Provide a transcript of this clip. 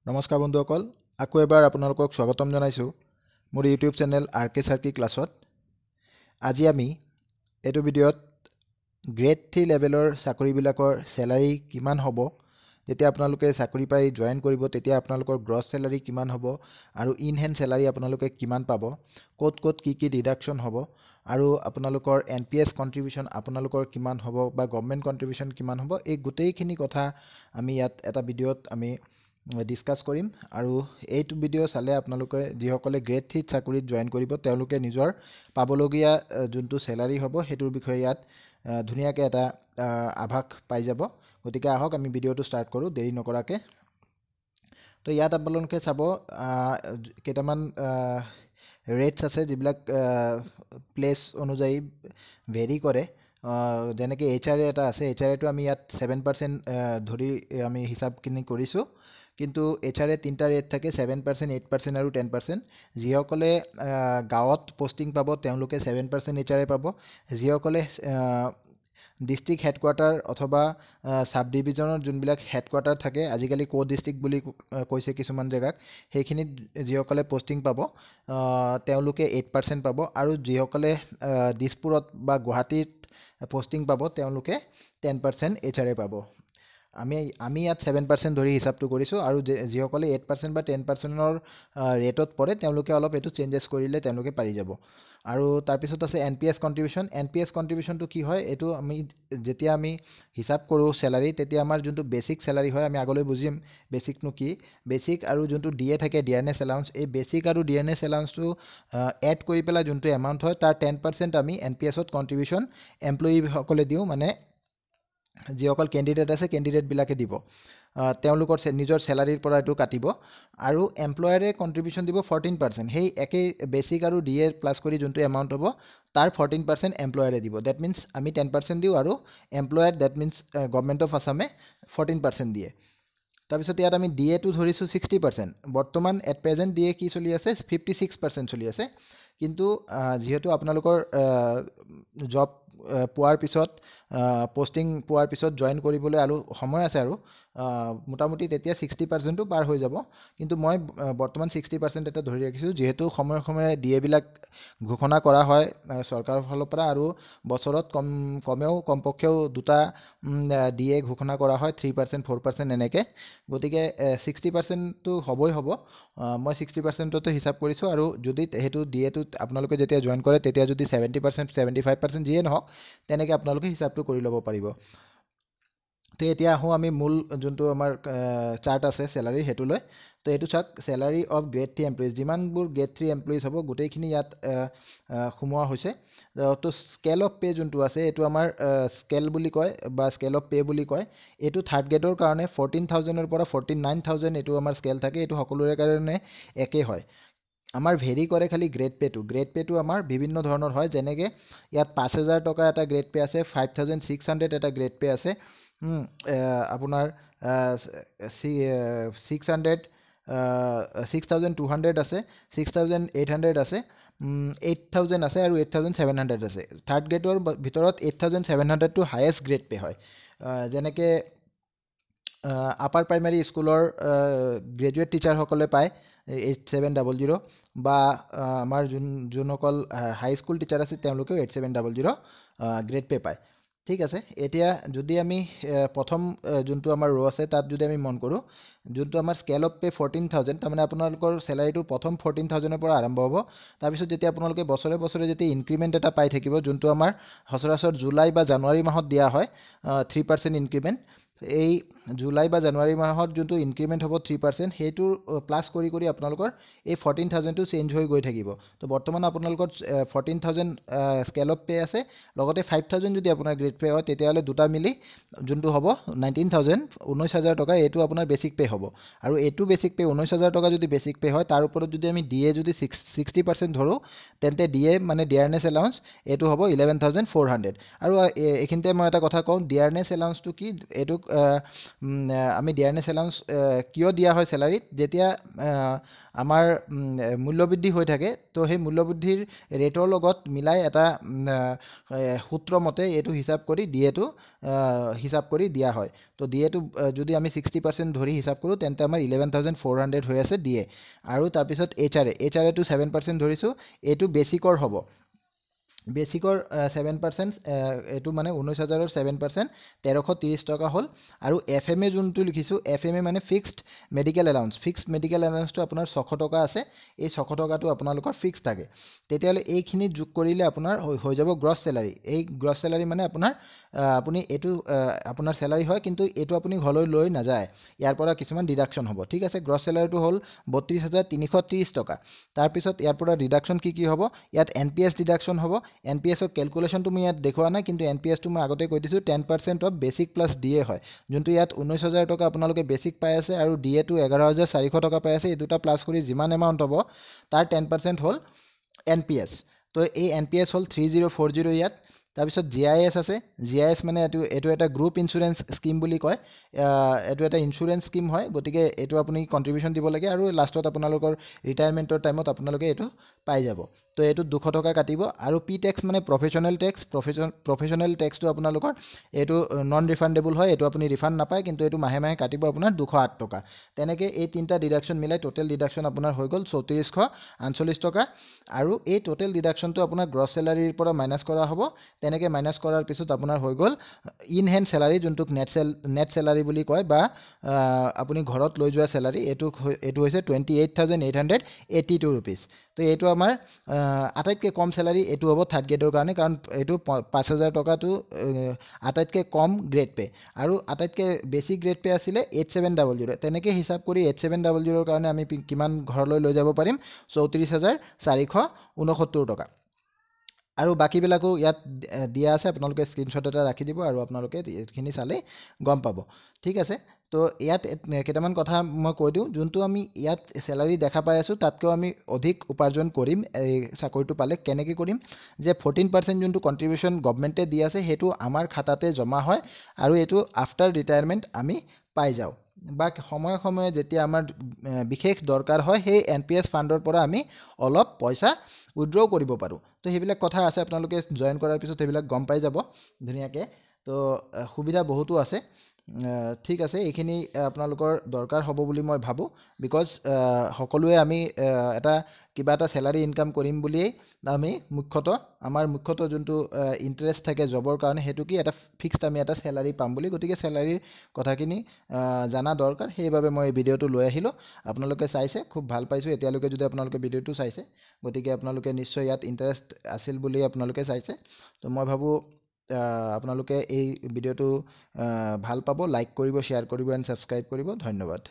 নমস্কাৰ বন্ধুসকল, আকৌ এবাৰ আপোনালোকক স্বাগতম জনাইছোঁ মোৰ ইউটিউব চেনেল RK Sarki ক্লাছত। আজি আমি এইটো ভিডিঅ'ত গ্ৰেড 3 লেভেলৰ চাকৰিবিলাকৰ চেলাৰী কিমান হ'ব, যেতিয়া আপোনালোকে চাকৰি পাই জইন কৰিব তেতিয়া আপোনালোকৰ গ্ৰছ চেলাৰী কিমান হ'ব আৰু ইন হেণ্ড চেলাৰী আপোনালোকে কিমান পাব, ক'ত ক'ত কি ডিডাকশ্যন হ'ব আৰু আপোনালোকৰ NPS কণ্ট্ৰিবিউশ্যন আপোনালোকৰ কিমান হ'ব বা গভৰ্ণমেণ্ট কণ্ট্ৰিবিউশ্যন কিমান হ'ব, এই গোটেইখিনি কথা আমি ইয়াত এটা ভিডিঅ'ত আমি ডিছকাছ কৰিম। আৰু এইটো ভিডিঅ' চালে আপোনালোকে যিসকলে গ্ৰেড 3 চাকৰিত জইন কৰিব তেওঁলোকে নিজৰ পাবলগীয়া যোনটো চেলাৰী হ'ব সেইটোৰ বিষয়ে ইয়াত ধুনীয়াকৈ এটা আভাস পাই যাব। গতিকে আহক আমি ভিডিঅ'টো ষ্টাৰ্ট কৰোঁ দেৰি নকৰাকৈ। তো ইয়াত আপোনালোকে চাব কেইটামান ৰেটছ আছে যিবিলাক প্লেচ অনুযায়ী ভেৰি কৰে। যেনেকৈ HRA এটা আছে, HRAটো আমি ইয়াত 7% ধৰি আমি হিচাপখিনি কৰিছোঁ। কিন্তু HRA তিনিটা ৰেট থাকে, 7%, 8% আৰু 10%। যিসকলে গাঁৱত পষ্টিং পাব তেওঁলোকে 7% HRA পাব। যিসকলে ডিষ্ট্ৰিক্ট হেডকোৱাৰ্টাৰ অথবা ছাব ডিভিজনৰ যোনবিলাক হেডকোৱাৰ্টাৰ থাকে, আজিকালি ডিষ্ট্ৰিক্ট বুলি কৈছে কিছুমান জেগাক, সেইখিনিত যিসকলে পষ্টিং পাব তেওঁলোকে 8% পাব। আৰু যিসকলে দিছপুৰত বা গুৱাহাটীত পষ্টিং পাব তেওঁলোকে 10% HRA পাব। আমি ইয়াত 7% ধৰি হিচাপটো কৰিছোঁ, আৰু যিসকলে 8% বা 10%ৰ ৰেটত পৰে তেওঁলোকে অলপ এইটো চেঞ্জেছ কৰিলে তেওঁলোকে পাৰি যাব। আৰু তাৰপিছত আছে NPS কণ্ট্ৰিবিউশ্যন। NPS কণ্ট্ৰিবিউশ্যনটো কি হয়, এইটো আমি যেতিয়া আমি হিচাপ কৰোঁ চেলাৰী, তেতিয়া আমাৰ যোনটো বেচিক চেলাৰী হয়, আমি আগলৈ বুজিম বেচিকনো কি। বেচিক আৰু যোনটো DA থাকে, ডিয়াৰনেছ এলাউন্স, এই বেচিক আৰু ডিয়াৰনেছ এলাউন্সটো এড কৰি পেলাই যোনটো এমাউণ্ট হয় তাৰ 10% আমি NPSত কণ্ট্ৰিবিউশ্যন এমপ্লয়ীসকলে দিওঁ, মানে যিসকল কেণ্ডিডেট আছে কেণ্ডিডেটবিলাকে দিব। তেওঁলোকৰ নিজৰ চেলাৰীৰ পৰা এইটো কাটিব। আৰু এমপ্লয়াৰে কণ্ট্ৰিবিউশ্যন দিব 14%। সেই একেই বেচিক আৰু DA প্লাছ কৰি যোনটো এমাউণ্ট হ'ব তাৰ 14% এমপ্লয়াৰে দিব। ডেট মিনছ আমি 10% দিওঁ আৰু এমপ্লয়াৰ ডেট মিনছ গভৰ্ণমেণ্ট অফ আছামে 14% দিয়ে। তাৰপিছত ইয়াত আমি DAটো ধৰিছোঁ 60%। বৰ্তমান এট প্ৰেজেণ্ট DA কি চলি আছে, 56% চলি আছে। কিন্তু যিহেতু আপোনালোকৰ জব পোৱাৰ পিছত পষ্টিং পোৱাৰ পিছত জইন কৰিবলৈ আৰু সময় আছে, আৰু মোটামুটি তেতিয়া 60%টো পাৰ হৈ যাব। কিন্তু মই বৰ্তমান 60% এটা ধৰি ৰাখিছোঁ, যিহেতু সময়ে সময়ে DAবিলাক ঘোষণা কৰা হয় চৰকাৰৰ ফালৰ পৰা, আৰু বছৰত কমপক্ষেও দুটা DA ঘোষণা কৰা হয়, 3%, 4% এনেকৈ। গতিকে 60%টো হ'বই হ'ব। মই 60%তে হিচাপ কৰিছোঁ। আৰু যদি সেইটো DAটোত আপোনালোকে যেতিয়া জইন কৰে তেতিয়া যদি 70%, 75% যিয়ে নহওক তেনেকৈ আপোনালোকে হিচাপটো কৰি ল'ব পাৰিব। তো এতিয়া আহোঁ আমি মূল যোনটো আমাৰ চাৰ্ট আছে চেলাৰী সেইটোলৈ। তো এইটো চাওক, চেলাৰী অফ গ্ৰেড 3 এমপ্লয়িজ, যিমানবোৰ গ্ৰেড 3 এমপ্লয়িজ হ'ব গোটেইখিনি ইয়াত সোমোৱা হৈছে। তো স্কেল অফ পে' যোনটো আছে এইটো আমাৰ স্কেল বুলি কয় বা স্কেল অফ পে' বুলি কয়। এইটো থাৰ্ড গ্ৰেডৰ কাৰণে 14,000ৰ পৰা 49,000 এইটো আমাৰ স্কেল থাকে। এইটো সকলোৰে কাৰণে একেই হয়। আমাৰ ভেৰি কৰে খালি গ্ৰেড পে'টো। গ্ৰেড পে'টো আমাৰ বিভিন্ন ধৰণৰ হয়, যেনেকৈ ইয়াত 5,000 টকা এটা গ্ৰেড পে' আছে, 5,600 এটা গ্ৰেড পে' আছে, আপোনাৰ 6,200 আছে, 6,800 আছে, 8,000 আছে আৰু 8,700 আছে। থাৰ্ড গ্ৰেডৰ ভিতৰত 8,700টো হায়েষ্ট গ্ৰেড পে' হয়। যেনেকৈ আপাৰ প্ৰাইমাৰী স্কুলৰ গ্ৰেজুৱেট টিচাৰসকলে পায় 8,700, বা আমাৰ যোনসকল হাই স্কুল টিচাৰ আছে তেওঁলোকেও 8,700 গ্ৰেড পে' পায়। ঠিক আছে, এতিয়া যদি আমি প্ৰথম যোনটো আমাৰ ৰ' আছে তাত যদি আমি মন কৰোঁ, যোনটো আমাৰ স্কেল অফ পে' 14,000, তাৰমানে আপোনালোকৰ চেলাৰীটো প্ৰথম 14,000ৰ পৰা আৰম্ভ হ'ব। তাৰপিছত যেতিয়া আপোনালোকে বছৰে বছৰে যেতিয়া ইনক্ৰিমেণ্ট এটা পাই থাকিব, যোনটো আমাৰ সচৰাচৰ জুলাই বা জানুৱাৰী মাহত দিয়া হয় 3% ইনক্ৰিমেণ্ট, এই জুলাই বা জানুৱাৰী মাহত যোনটো ইনক্ৰিমেণ্ট হ'ব 3%, সেইটো প্লাছ কৰি কৰি আপোনালোকৰ এই 14,000টো চেঞ্জ হৈ গৈ থাকিব। তো বৰ্তমান আপোনালোকৰ 14,000 স্কেল অফ পে' আছে, লগতে 5,000 যদি আপোনাৰ গ্ৰেড পে' হয় তেতিয়াহ'লে দুটা মিলি যোনটো হ'ব 19,000, 19,000 টকা এইটো আপোনাৰ বেচিক পে' হ'ব। আৰু এইটো বেচিক পে' 19,000 টকা যদি বেচিক পে' হয়, তাৰ ওপৰত যদি আমি DA যদি 60% ধৰোঁ, তেন্তে DA মানে ডিয়াৰনেছ এলাউন্স এইটো হ'ব 11,400। আৰু এইখিনিতে মই এটা কথা কওঁ, ডিয়াৰনেছ এলাউন্সটো কি, এইটোক আমি ডিয়াৰনেছ এলাউন্স কিয় দিয়া হয় চেলাৰীত যেতিয়া আমাৰ মূল্যবৃদ্ধি হৈ থাকে তো সেই মূল্যবৃদ্ধিৰ ৰেটৰ লগত মিলাই এটা সূত্ৰ মতে এইটো হিচাপ কৰি ডিএটো হিচাপ কৰি দিয়া হয় তো ডিএটো যদি আমি 60% ধৰি হিচাপ কৰোঁ তেন্তে আমাৰ 11,400 হৈ আছে ডিএ আৰু তাৰপিছত এইচআৰএটো 7% ধৰিছোঁ এইটো বেচিকৰ হ'ব বেচিকৰ 7% এইটো মানে 19,000ৰ 7% 1,330 টকা হ'ল আৰু FMA যোনটো লিখিছোঁ FMA মানে fixed medical allowance fixed medical এলাউন্সটো আপোনাৰ 600 টকা আছে এই 600 টকাটো আপোনালোকৰ ফিক্সড থাকে তেতিয়াহ'লে এইখিনি যোগ কৰিলে আপোনাৰ হৈ যাব গ্ৰছ চেলাৰী এই গ্ৰছ চেলাৰী মানে আপোনাৰ আপুনি এইটো আপোনাৰ চেলাৰী হয় কিন্তু এইটো আপুনি ঘৰলৈ লৈ নাযায় ইয়াৰ পৰা কিছুমান ডিডাকশ্যন হ'ব ঠিক আছে গ্ৰছ চেলাৰীটো হ'ল 32,330 টকা তাৰপিছত ইয়াৰ পৰা ডিডাকশ্যন কি হ'ব ইয়াত NPS ডিডাকশ্যন হ'ব NPSৰ কেলকুলেশ্যনটো মই ইয়াত দেখুওৱা নাই কিন্তু NPSটো মই আগতে কৈ দিছোঁ 10% অফ বেচিক প্লাছ DA হয় যোনটো ইয়াত 19,000 টকা আপোনালোকে বেচিক পাই আছে আৰু DAটো 11,400 টকা পাই আছে এই দুটা প্লাছ কৰি যিমান এমাউণ্ট হ'ব তাৰ 10% হ'ল NPS তো এই NPS হ'ল 3040 ইয়াত তাৰপিছত GIS আছে GIS মানে এইটো এটা গ্ৰুপ ইঞ্চুৰেঞ্চ স্কিম বুলি কয় এইটো এটা ইঞ্চুৰেঞ্চ স্কিম হয় গতিকে এইটো আপুনি কণ্ট্ৰিবিউশ্যন দিব লাগে আৰু লাষ্টত আপোনালোকৰ ৰিটায়াৰমেণ্টৰ টাইমত আপোনালোকে এইটো পাই যাব তো এইটো 200 টকা কাটিব আৰু পি টেক্স মানে প্ৰফেশ্যনেল টেক্সটো আপোনালোকৰ এইটো নন ৰিফাণ্ডেবল হয় এইটো আপুনি ৰিফাণ্ড নাপায় কিন্তু এইটো মাহে মাহে কাটিব আপোনাৰ 208 টকা তেনেকৈ এই তিনিটা ডিডাকশ্যন মিলাই টোটেল ডিডাকশ্যন আপোনাৰ হৈ গ'ল 3448 টকা আৰু এই টোটেল ডিডাকশ্যনটো আপোনাৰ গ্ৰছ চেলাৰীৰ পৰা মাইনাছ কৰা হ'ব তেনেকৈ মাইনাছ কৰাৰ পিছত আপোনাৰ হৈ গ'ল ইন হেণ্ড চেলাৰী যোনটোক নেট চেলাৰী বুলি কয় বা আপুনি ঘৰত লৈ যোৱা চেলাৰী এইটো হৈছে 28,882 ৰুপিজ তো এইটো আমাৰ আটাইতকৈ কম চেলাৰী এইটো হ'ব থাৰ্ড গ্ৰেডৰ কাৰণে কাৰণ এইটো 5,000 টকাটো আটাইতকৈ কম গ্ৰেড পে আৰু আটাইতকৈ বেছি গ্ৰেড পে আছিলে 8700 তেনেকৈ হিচাপ কৰি 8700ৰ কাৰণে আমি কিমান ঘৰলৈ লৈ যাব পাৰিম 34,469 টকা আৰু বাকীবিলাকো ইয়াত দিয়া আছে আপোনালোকে স্ক্ৰীনশ্বট এটা ৰাখি দিব আৰু আপোনালোকে এইখিনি চালেই গম পাব ঠিক আছে তো ইয়াত কেইটামান কথা মই কৈ দিওঁ যোনটো আমি ইয়াত চেলাৰী দেখা পাই আছোঁ তাতকৈও আমি অধিক উপাৰ্জন কৰিম এই চাকৰিটো পালে কেনেকৈ কৰিম যে 14% যোনটো কণ্ট্ৰিবিউশ্যন গভমেণ্টে দি আছে সেইটো আমাৰ খাতাতে জমা হয় আৰু এইটো আফটাৰ ৰিটায়াৰমেণ্ট আমি পাই যাওঁ বা সময়ে সময়ে যেতিয়া আমাৰ বিশেষ দৰকাৰ হয় সেই NPS ফাণ্ডৰ পৰা আমি অলপ পইচা উইথড্ৰ কৰিব পাৰোঁ তো সেইবিলাক কথা আছে আপোনালোকে জইন কৰাৰ পিছত সেইবিলাক গম পাই যাব ধুনীয়াকৈ তো সুবিধা বহুতো আছে ঠিক আছে এইখিনি আপোনালোকৰ দৰকাৰ হ'ব বুলি মই ভাবোঁ বিকজ সকলোৱে আমি কিবা এটা চেলাৰী ইনকাম কৰিম বুলিয়েই আমি আমাৰ মুখ্যতঃ যোনটো ইণ্টাৰেষ্ট থাকে জবৰ কাৰণে সেইটো কি এটা ফিক্সড আমি এটা চেলাৰী পাম বুলি গতিকে চেলাৰীৰ কথাখিনি জানা দৰকাৰ সেইবাবে মই এই ভিডিঅ'টো লৈ আহিলোঁ আপোনালোকে চাইছে খুব ভাল পাইছোঁ এতিয়ালৈকে যদি আপোনালোকে ভিডিঅ'টো চাইছে গতিকে আপোনালোকে নিশ্চয় ইয়াত ইণ্টাৰেষ্ট আছিল বুলি আপোনালোকে চাইছে তো মই ভাবোঁ আপোনালোকে এই ভিডিঅ'টো ভাল পাব লাইক কৰিব শ্বেয়াৰ কৰিব এণ্ড ছাবস্ক্ৰাইব কৰিব ধন্যবাদ